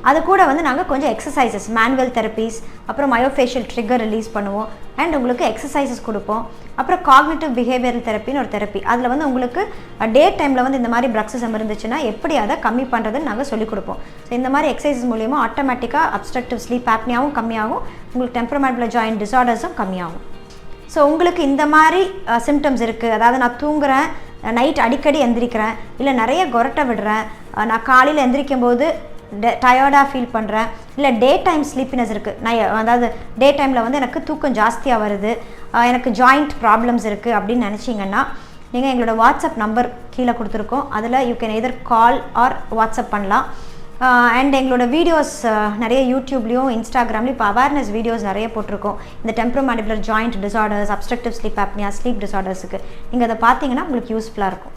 அது கூட வந்து நாங்கள் கொஞ்சம் எக்ஸசைசஸ் மேனுவல் தெரப்பீஸ் அப்புறம் மயோஃபேஷியல் ட்ரிகர் ரிலீஸ் பண்ணுவோம் அண்ட் உங்களுக்கு எக்ஸசைசஸ் கொடுப்போம். அப்புறம் காக்னிட்டிவ் பிஹேவியரல் தெரப்பின்னு ஒரு தெரப்பி, அதில் வந்து உங்களுக்கு டே டைமில் வந்து இந்த மாதிரி பிரக்ஸிசம் இருந்துச்சுன்னா எப்படி அதை கம்மி பண்ணுறதுன்னு நாங்கள் சொல்லிக் கொடுப்போம். ஸோ இந்த மாதிரி எக்ஸசைசஸ் மூலியமாக ஆட்டோமேட்டிக்காக அப்ஸ்ட்ரக்டிவ் ஸ்லீப் ஆப்னியாவும் கம்மியாகும், உங்களுக்கு டெம்பரமெண்டல் ஜாயிண்ட் டிஸார்டர்ஸும் கம்மியாகும். ஸோ உங்களுக்கு இந்த மாதிரி சிம்டம்ஸ் இருக்குது, அதாவது நான் தூங்குறேன், நைட் அடிக்கடி எந்திரிக்கிறேன், இல்லை நிறைய கொரட்டை விடுறேன், நான் காலையில் எந்திரிக்கும் போது டயர்டாக ஃபீல் பண்ணுறேன், இல்லை டே டைம் ஸ்லீப்பினஸ் இருக்குது, அதாவது டே டைமில் வந்து எனக்கு தூக்கம் ஜாஸ்தியாக வருது, எனக்கு ஜாயிண்ட் ப்ராப்ளம்ஸ் இருக்குது அப்படின்னு நினச்சிங்கன்னா நீங்கள் எங்களோட வாட்ஸ்அப் நம்பர் கீழே கொடுத்துருக்கோம், அதில் you can either call or WhatsApp பண்ணலாம். அண்ட் எங்களோட வீடியோஸ் நிறைய யூடியூப்லேயும் இன்ஸ்டாகிராம்லேயும் இப்போ அவேர்னஸ் வீடியோஸ் நிறைய போட்டிருக்கோம் இந்த temporomandibular joint disorders, obstructive sleep apnoea, sleep டிஸார்டர்ஸுக்கு. நீங்கள் அதை பார்த்தீங்கன்னா உங்களுக்கு யூஸ்ஃபுல்லாக இருக்கும்.